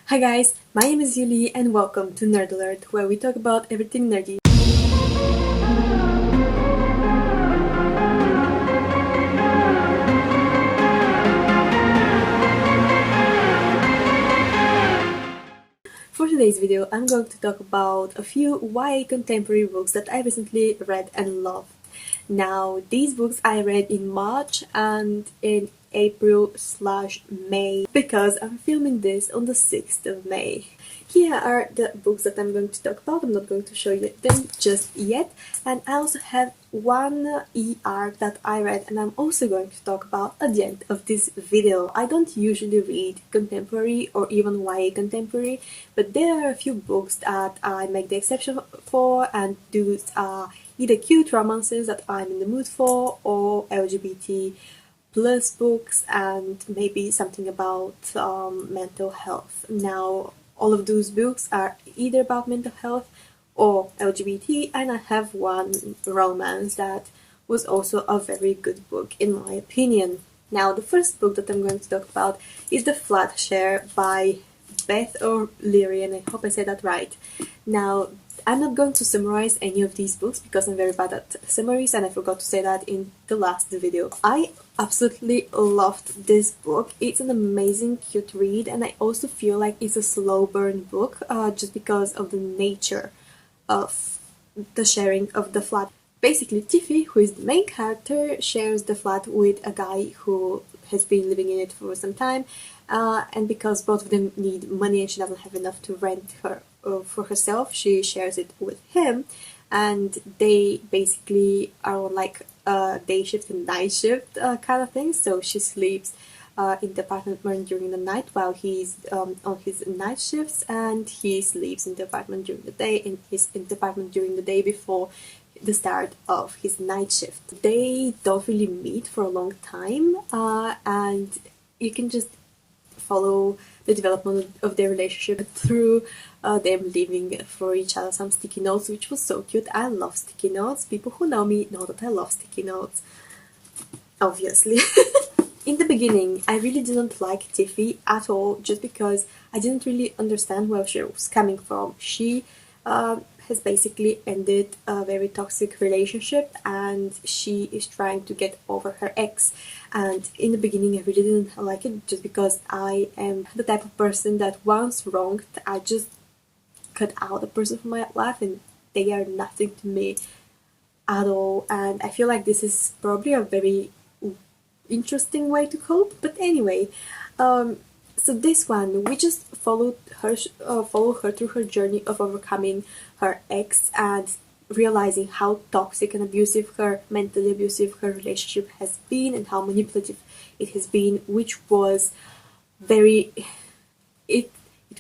Hi guys, my name is Yuli and welcome to Nerd Alert, where we talk about everything nerdy. For today's video, I'm going to talk about a few YA contemporary books that I recently read and loved. Now, these books I read in March and in April/May because I'm filming this on the 6th of May. Here are the books that I'm going to talk about. I'm not going to show you them just yet. And I also have one e-arc that I read and I'm also going to talk about at the end of this video. I don't usually read contemporary or even YA contemporary, but there are a few books that I make the exception for, and those are either cute romances that I'm in the mood for or LGBT plus books and maybe something about mental health. Now, all of those books are either about mental health or LGBT, and I have one romance that was also a very good book in my opinion. Now, the first book that I'm going to talk about is The Flatshare by Beth O'Leary, and I hope I said that right. Now, I'm not going to summarize any of these books because I'm very bad at summaries and I forgot to say that in the last video. I absolutely loved this book. It's an amazing, cute read, and I also feel like it's a slow burn book just because of the nature of the sharing of the flat. Basically, Tiffy, who is the main character, shares the flat with a guy who has been living in it for some time, and because both of them need money and she doesn't have enough to rent her for herself, she shares it with him, and they basically are on like a day shift and night shift kind of thing. So she sleeps in the apartment during the night while he's on his night shifts, and he sleeps in the apartment during the day and he's in the apartment during the day before the start of his night shift. They don't really meet for a long time, and you can just follow the development of their relationship through them leaving for each other some sticky notes, which was so cute. I love sticky notes. People who know me know that I love sticky notes, obviously. In the beginning, I really didn't like Tiffy at all, just because I didn't really understand where she was coming from. She has basically ended a very toxic relationship and she is trying to get over her ex. And in the beginning, I really didn't like it, just because I am the type of person that once wronged, I just cut out a person from my life and they are nothing to me at all. And I feel like this is probably a very interesting way to cope. But anyway, so this one, we just follow her through her journey of overcoming her ex and realizing how toxic and abusive mentally abusive her relationship has been and how manipulative it has been, which was very, it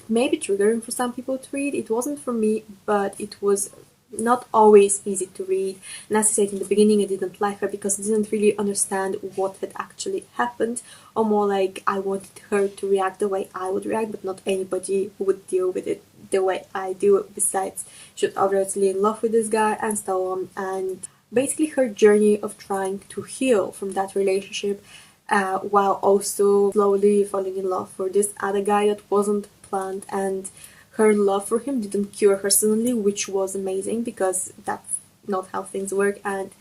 may be triggering for some people to read. It wasn't for me, but it was not always easy to read. And as I said in the beginning, I didn't like her because I didn't really understand what had actually happened, or more like I wanted her to react the way I would react, but not anybody who would deal with it the way I do. Besides, she was obviously in love with this guy and so on. And basically her journey of trying to heal from that relationship while also slowly falling in love for this other guy that wasn't planned, and her love for him didn't cure her suddenly, which was amazing because that's not how things work, and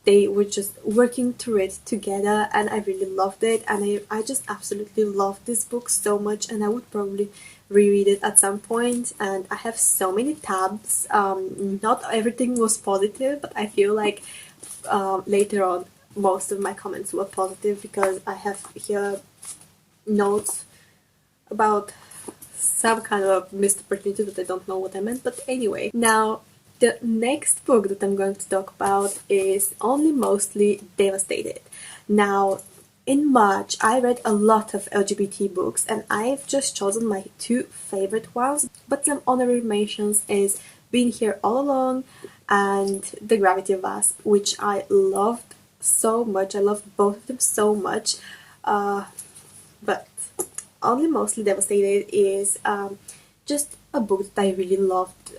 they were just working through it together, and I really loved it. And I just absolutely loved this book so much, and I would probably reread it at some point. And I have so many tabs. Not everything was positive, but I feel like later on most of my comments were positive because I have here notes about some kind of missed opportunity that I don't know what I meant, but anyway. Now, the next book that I'm going to talk about is Only Mostly Devastated. Now, in March, I read a lot of LGBT books and I've just chosen my two favorite ones, but some honorary mentions is Being Here All Alone and The Gravity of Us, which I loved so much. I loved both of them so much, but Only Mostly Devastated is just a book that I really loved.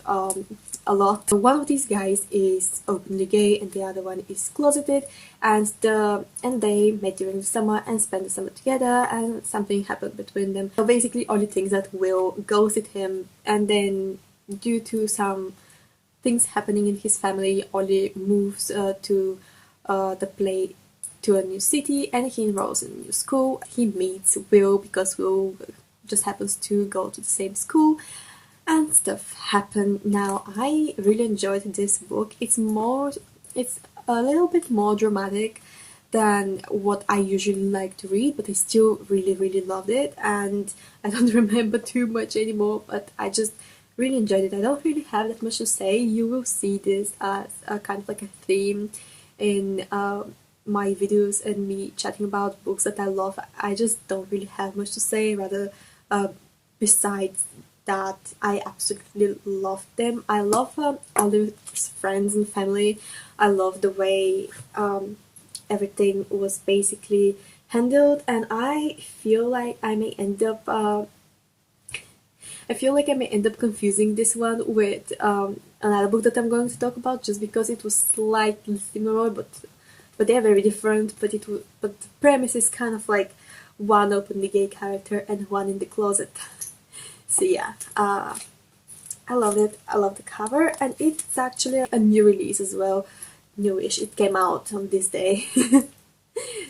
a lot. One of these guys is openly gay and the other one is closeted, and they met during the summer and spent the summer together, and something happened between them. So basically only things that Will ghosted him, and then due to some things happening in his family, Ollie moves to a new city, and he enrolls in a new school. He meets Will because Will just happens to go to the same school, and stuff happen. Now, I really enjoyed this book. It's a little bit more dramatic than what I usually like to read, but I still really loved it, and I don't remember too much anymore, but I just really enjoyed it. I don't really have that much to say. You will see this as a kind of like a theme in my videos and me chatting about books that I love. I just don't really have much to say, rather besides that I absolutely love them. I love Oliver's friends and family. I love the way everything was basically handled, and I feel like I may end up confusing this one with another book that I'm going to talk about, just because it was slightly similar, but they're very different. But the premise is kind of like one openly gay character and one in the closet. So yeah, I loved it. I love the cover, and it's actually a new release as well. Newish. It came out on this day.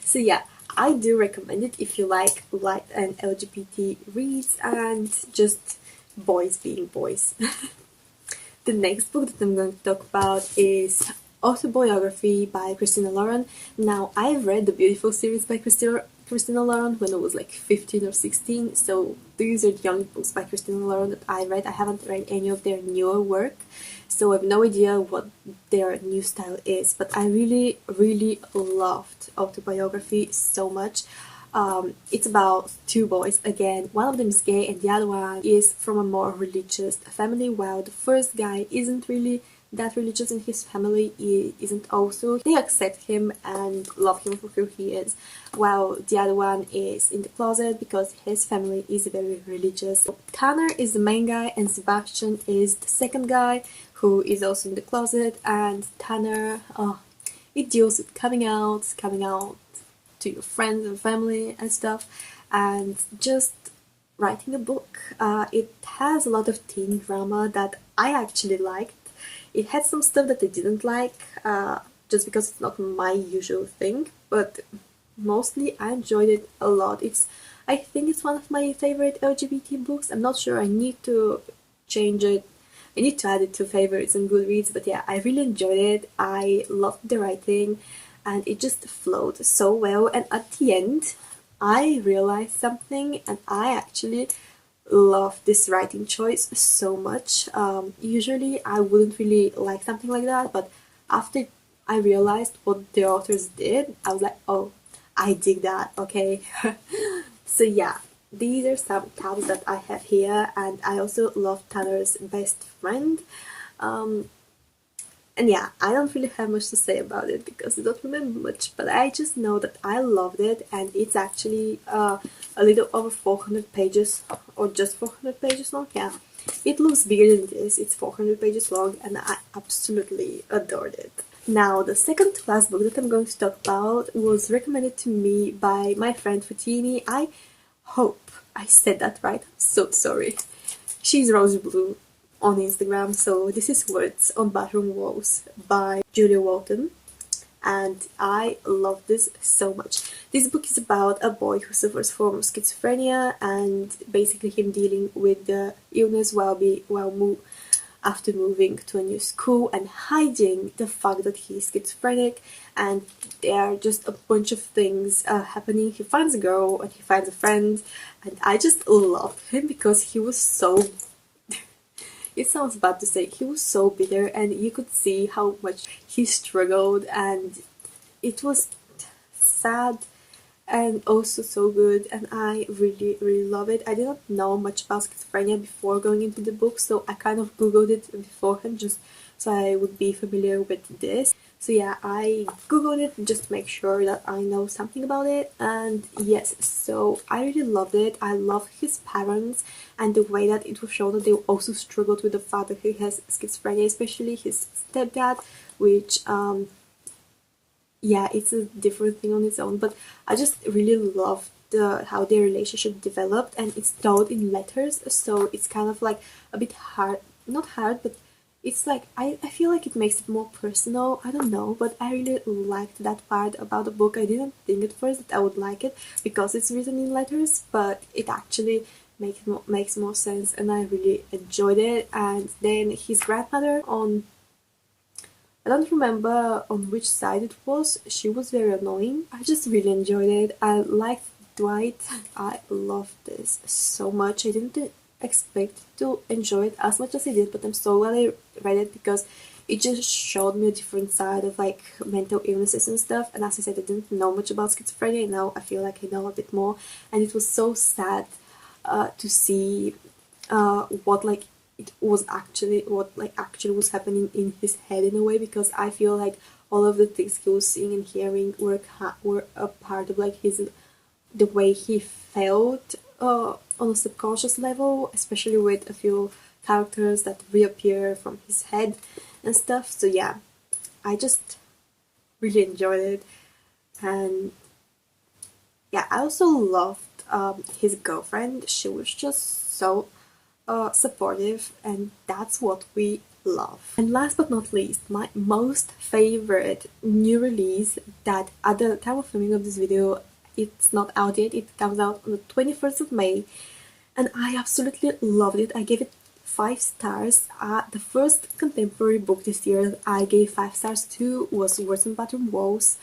So yeah, I do recommend it if you like light and LGBT reads and just boys being boys. The next book that I'm going to talk about is Autobiography by Christina Lauren. Now, I've read the Beautiful series by Christina Lauren when I was like 15 or 16, so these are the only books by Christina Lauren that I read. I haven't read any of their newer work, so I have no idea what their new style is, but I really loved Autobiography so much. It's about two boys again. One of them is gay and the other one is from a more religious family, while the first guy isn't really that religious in his family. He isn't also. They accept him and love him for who he is, while the other one is in the closet because his family is very religious. Tanner is the main guy and Sebastian is the second guy who is also in the closet, and Tanner, it deals with coming out to your friends and family and stuff, and just writing a book. It has a lot of teen drama that I actually liked. It had some stuff that I didn't like, just because it's not my usual thing, but mostly I enjoyed it a lot. I think it's one of my favorite LGBT books. I'm not sure, I need to change it. I need to add it to favorites and Goodreads, but yeah, I really enjoyed it. I loved the writing, and it just flowed so well, and at the end I realized something, and I actually love this writing choice so much. Usually I wouldn't really like something like that, but after I realized what the authors did, I was like, oh, I dig that, okay. So yeah, these are some tabs that I have here, and I also love Tanner's best friend. And yeah, I don't really have much to say about it because I don't remember much, but I just know that I loved it, and it's actually a little over 400 pages, or just 400 pages long. Yeah, it looks bigger than it is. It's 400 pages long, and I absolutely adored it. Now, the second to last book that I'm going to talk about was recommended to me by my friend Fatini. I hope I said that right. I'm so sorry. She's Rosy Blue on Instagram. So this is Words on Bathroom Walls by Julia Walton, and I love this so much. This book is about a boy who suffers from schizophrenia, and basically him dealing with the illness after moving to a new school and hiding the fact that he's schizophrenic, and there are just a bunch of things happening. He finds a girl and he finds a friend, and I just loved him because he was so it sounds bad to say, he was so bitter, and you could see how much he struggled, and it was sad and also so good, and I really love it. I didn't know much about schizophrenia before going into the book, so I kind of googled it beforehand just so I would be familiar with this. So yeah, I googled it just to make sure that I know something about it, and yes, so I really loved it. I love his parents and the way that it was shown that they also struggled with the fact that he has schizophrenia, especially his stepdad, which yeah, it's a different thing on its own, but I just really love how their relationship developed, and it's told in letters, so it's kind of like a bit hard, not hard, but it's like I feel like it makes it more personal. I don't know, but I really liked that part about the book. I didn't think at first that I would like it because it's written in letters, but it actually makes more sense, and I really enjoyed it. And then his grandmother, on I don't remember on which side it was, she was very annoying. I just really enjoyed it. I liked Dwight. I loved this so much. I didn't expect to enjoy it as much as I did, but I'm so glad I read it because it just showed me a different side of like mental illnesses and stuff. And as I said, I didn't know much about schizophrenia. Now I feel like I know a bit more, and it was so sad to see what like it was actually actually was happening in his head in a way, because I feel like all of the things he was seeing and hearing were a part of like the way he felt on a subconscious level, especially with a few characters that reappear from his head and stuff. So yeah, I just really enjoyed it. And yeah, I also loved his girlfriend. She was just so supportive, and that's what we love. And last but not least, my most favorite new release that at the time of filming of this video, it's not out yet. It comes out on the 21st of May, and I absolutely loved it. I gave it 5 stars. The first contemporary book this year that I gave 5 stars to was Words and Bathroom Walls.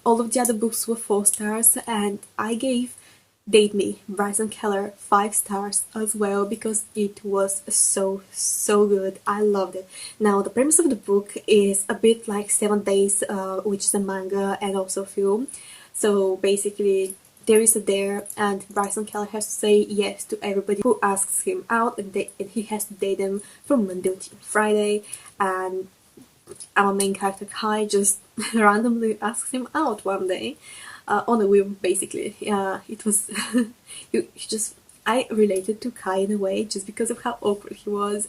All of the other books were 4 stars, and I gave Date Me, Brighton Keller, 5 stars as well, because it was so good. I loved it. Now, the premise of the book is a bit like 7 Days, which is a manga and also a film. So basically, there is a dare, and Bryson Keller has to say yes to everybody who asks him out, and he has to date them from Monday to Friday. And our main character Kai just randomly asks him out one day, on a whim, basically. It was he just I related to Kai in a way just because of how awkward he was,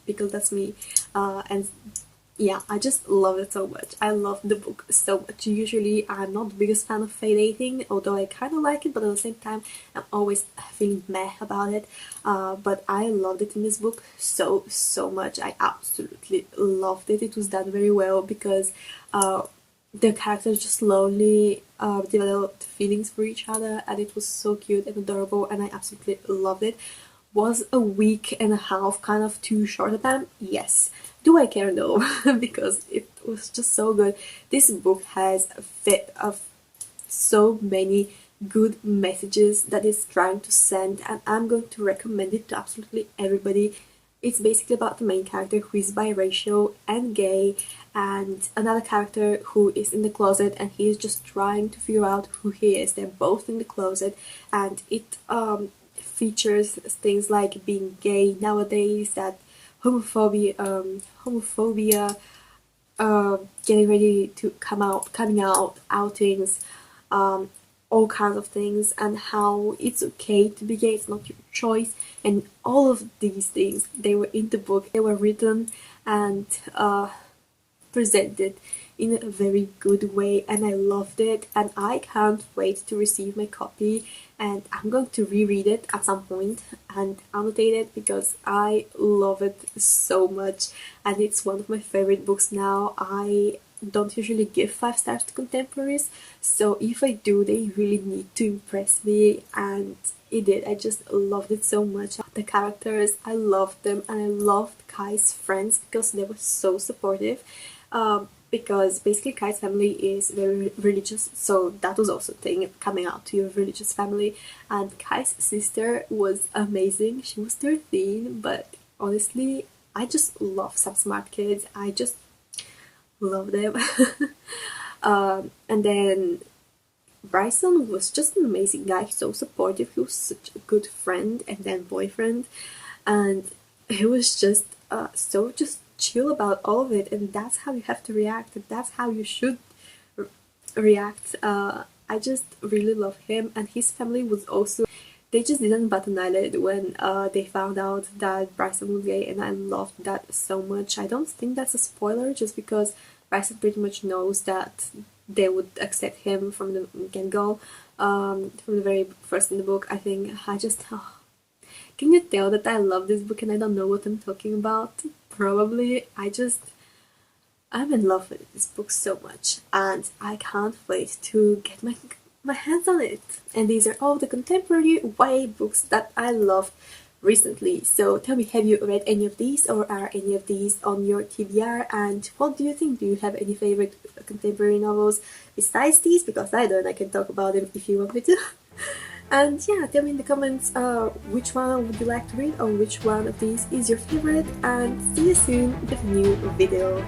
because that's me, and yeah, I just love it so much. I love the book so much. Usually I'm not the biggest fan of fate dating, although I kind of like it, but at the same time I'm always feeling meh about it. But I loved it in this book so much. I absolutely loved it. It was done very well because the characters just slowly developed feelings for each other, and it was so cute and adorable, and I absolutely loved it. Was a week and a half kind of too short a time? Yes. Do I care? No, because it was just so good. This book has a fit of so many good messages that it's trying to send, and I'm going to recommend it to absolutely everybody. It's basically about the main character who is biracial and gay, and another character who is in the closet, and he is just trying to figure out who he is. They're both in the closet, and it features things like being gay nowadays, that homophobia, getting ready to coming out, outings, all kinds of things, and how it's okay to be gay, it's not your choice, and all of these things, they were in the book, they were written and presented in a very good way, and I loved it, and I can't wait to receive my copy, and I'm going to reread it at some point and annotate it because I love it so much, and it's one of my favorite books now. I don't usually give 5 stars to contemporaries, so if I do, they really need to impress me, and it did. I just loved it so much. The characters, I loved them, and I loved Kai's friends because they were so supportive. Because basically Kai's family is very religious, so that was also a thing, coming out to your religious family. And Kai's sister was amazing. She was 13, but honestly, I just love some smart kids. I just love them. And then Bryson was just an amazing guy, so supportive, he was such a good friend and then boyfriend, and he was just so just chill about all of it, and that's how you have to react, and that's how you should react. I just really love him, and his family was also, they just didn't bat an eyelid when they found out that Bryson was gay, and I loved that so much. I don't think that's a spoiler, just because Bryson pretty much knows that they would accept him from the get-go, from the very first in the book. I think I just... Can you tell that I love this book and I don't know what I'm talking about? Probably. I'm in love with this book so much, and I can't wait to get my hands on it. And these are all the contemporary YA books that I loved recently. So tell me, have you read any of these, or are any of these on your TBR? And what do you think? Do you have any favorite contemporary novels besides these? Because I don't. I can talk about them if you want me to. And yeah, tell me in the comments which one would you like to read, or which one of these is your favorite, and see you soon with a new video.